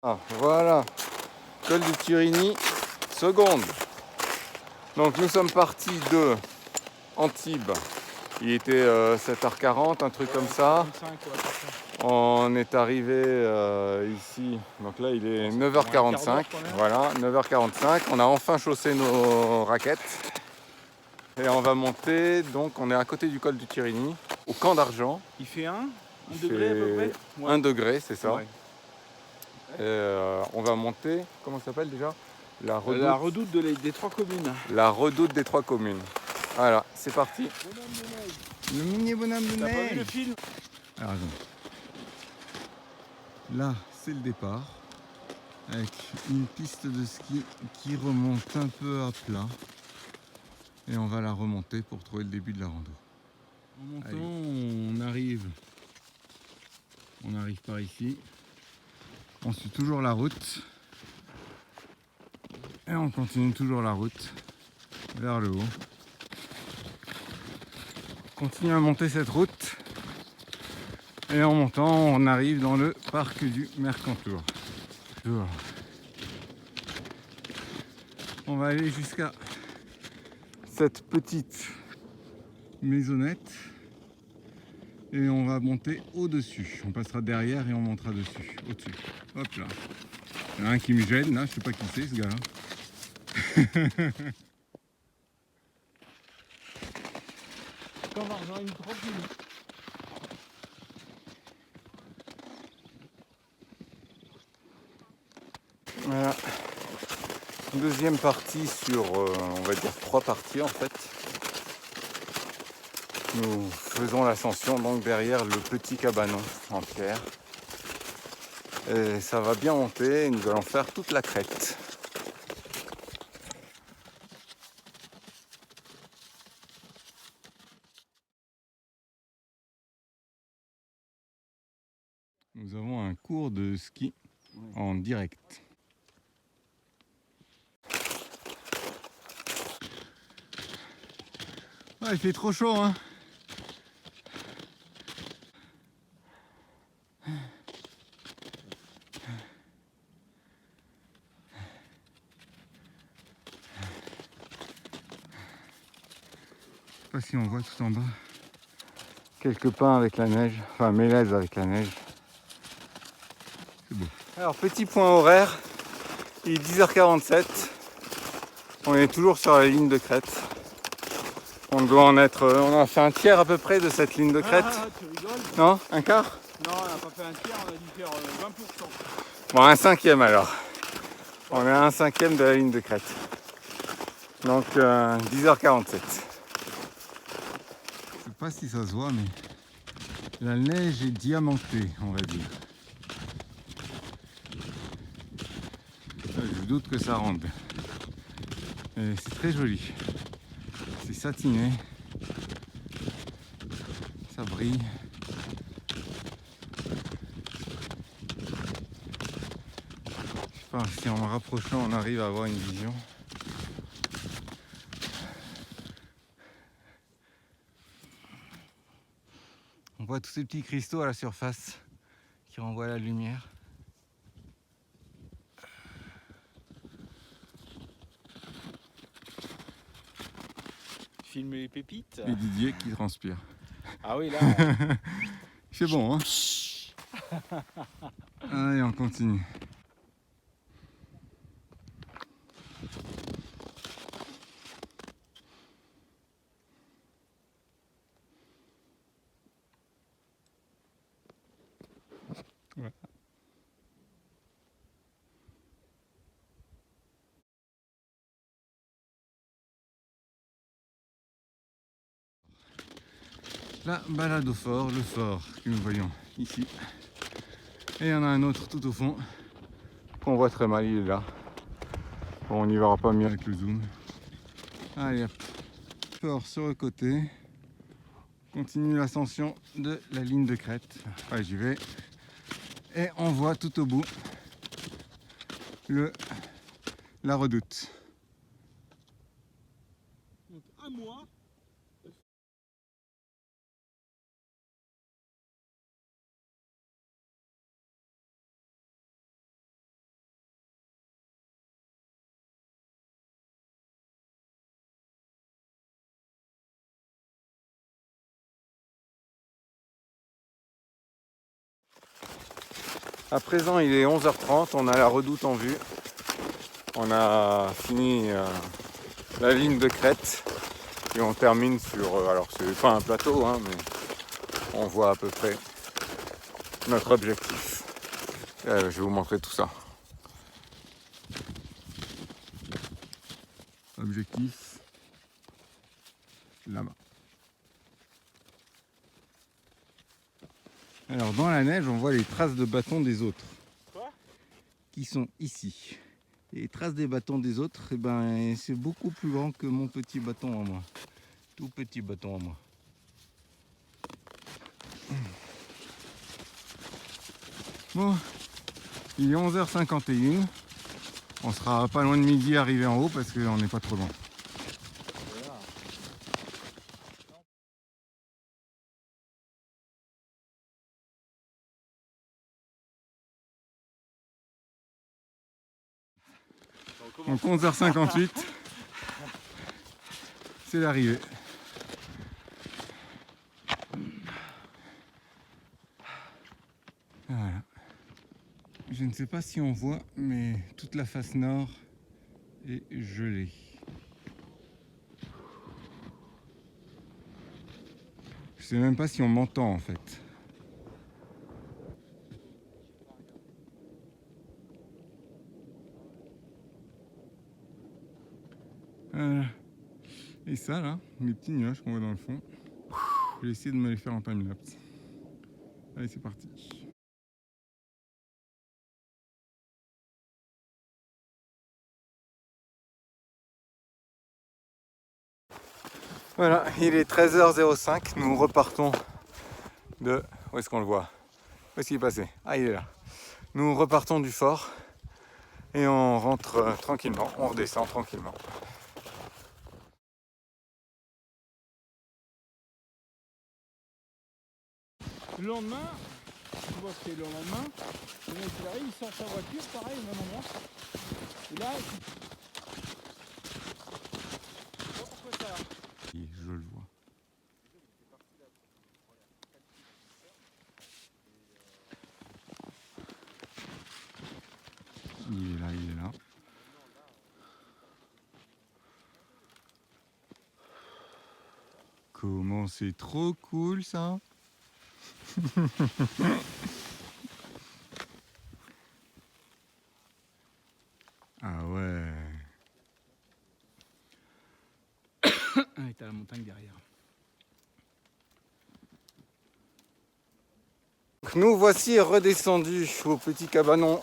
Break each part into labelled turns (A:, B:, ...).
A: Ah, voilà, col du Turini, seconde. Donc nous sommes partis de Antibes. Il était 7h40, un truc comme ça.
B: 45,
A: On est arrivé ici, donc là il est 9h45. Voilà, 9h45. On a enfin chaussé nos raquettes. Et on va monter, donc on est à côté du col du Turini, au Camp d'Argent.
B: Il fait 1
A: Il
B: degré à peu près,
A: fait 1 degré, c'est ça.
B: Ouais.
A: Et on va monter, comment ça s'appelle déjà?
B: La redoute des 3 communes.
A: La redoute des 3 communes. Voilà, c'est parti. Le mini bonhomme de neige.
B: T'as pas vu le film?
A: Alors, là, c'est le départ, avec une piste de ski qui remonte un peu à plat. Et on va la remonter pour trouver le début de la rando. En montant, on arrive par ici. On suit toujours la route. Et on continue toujours la route vers le haut. On continue à monter cette route. Et en montant, on arrive dans le parc du Mercantour. On va aller jusqu'à cette petite maisonnette et on va monter au-dessus. On passera derrière et on montera dessus, au-dessus. Hop là. Il y en a un qui me gêne là, je sais pas qui c'est ce gars-là.
B: Camp d'Argent, une tranquille.
A: Voilà. Deuxième partie sur, on va dire 3 parties en fait. Nous faisons l'ascension donc derrière le petit cabanon en pierre. Et ça va bien monter et nous allons faire toute la crête. Nous avons un cours de ski en direct. Ah, il fait trop chaud, hein. Je sais pas si on voit tout en bas quelques pins avec la neige, enfin mélèze avec la neige. C'est beau. Alors petit point horaire, il est 10h47. On est toujours sur la ligne de crête. On doit en être. On a fait un tiers à peu près de cette ligne de crête.
B: Ah, tu rigoles?
A: Non? Un quart?
B: Non, on n'a pas fait un tiers, on a dû faire 20%.
A: Bon, un cinquième alors. On est à un cinquième de la ligne de crête. Donc 10h47. Je sais pas si ça se voit, mais la neige est diamantée, on va dire. Je doute que ça rende. Et c'est très joli. C'est satiné. Ça brille. Je sais pas si en me rapprochant on arrive à avoir une vision. On voit tous ces petits cristaux à la surface qui renvoient la lumière.
B: Filmer les pépites.
A: Et Didier qui transpire.
B: Ah oui, là.
A: C'est bon, hein. Allez, on continue. Ouais. La balade au fort, le fort que nous voyons ici. Et il y en a un autre tout au fond qu'on voit très mal, il est là. Bon, on n'y verra pas mieux avec le zoom. Allez hop, fort sur le côté. Continue l'ascension de la ligne de crête. Ouais, j'y vais. Et on voit tout au bout la redoute.
B: Donc à moi.
A: À présent, il est 11h30, on a la redoute en vue. On a fini la ligne de crête et on termine sur... alors, c'est pas un plateau, hein, mais on voit à peu près notre objectif. Je vais vous montrer tout ça. Objectif, là-bas. Alors dans la neige, on voit les traces de bâtons des autres.
B: Quoi ?
A: Qui sont ici. Et les traces des bâtons des autres, eh ben, c'est beaucoup plus grand que mon petit bâton à moi. Tout petit bâton à moi. Bon, il est 11h51. On sera pas loin de midi arrivé en haut parce qu'on n'est pas trop loin. Donc 11h58, c'est l'arrivée. Voilà. Je ne sais pas si on voit, mais toute la face nord est gelée. Je sais même pas si on m'entend en fait. Et ça là, mes petits nuages qu'on voit dans le fond, je vais essayer de me les faire en time-lapse. Allez, c'est parti. Voilà, il est 13h05, nous repartons de... Où est-ce qu'on le voit? Où est-ce qu'il est passé? Ah, il est là. Nous repartons du fort et on rentre tranquillement, on redescend tranquillement.
B: Le lendemain, tu vois que c'est le lendemain, le mec il arrive, il sort sa voiture, pareil, au même endroit. Et là, je sais pas pourquoi ça.
A: Je le vois. Il est là, il est là. Comment c'est trop cool ça. Ah ouais.
B: Et t'as la montagne derrière.
A: Nous voici redescendus au petit cabanon.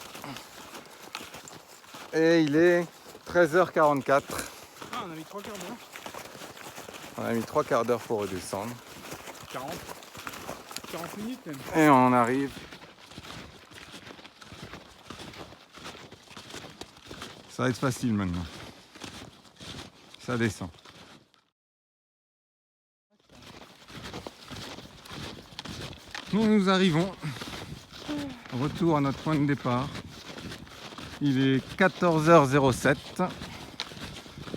A: Et il est 13h44.
B: Ah, on a mis 3 quarts d'heure.
A: On a mis 3 quarts d'heure pour redescendre.
B: 40 minutes même.
A: Et on arrive. Ça va être facile maintenant. Ça descend. Nous arrivons. Retour à notre point de départ. Il est 14h07.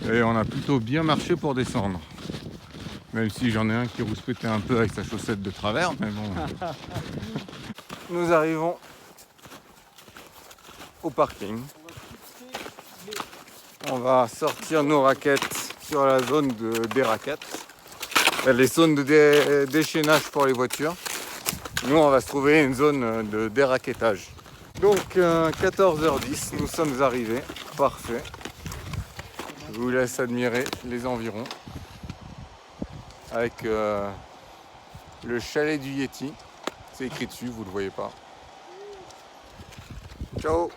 A: Et on a plutôt bien marché pour descendre. Même si j'en ai un qui rouspétait un peu avec sa chaussette de travers, mais bon. Nous arrivons au parking. On va sortir nos raquettes sur la zone des raquettes. Les zones de déchaînage pour les voitures. Nous, on va se trouver une zone de déraquettage. Donc, 14h10, nous sommes arrivés. Parfait. Je vous laisse admirer les environs. Avec le chalet du Yeti. C'est écrit dessus, vous ne le voyez pas. Ciao!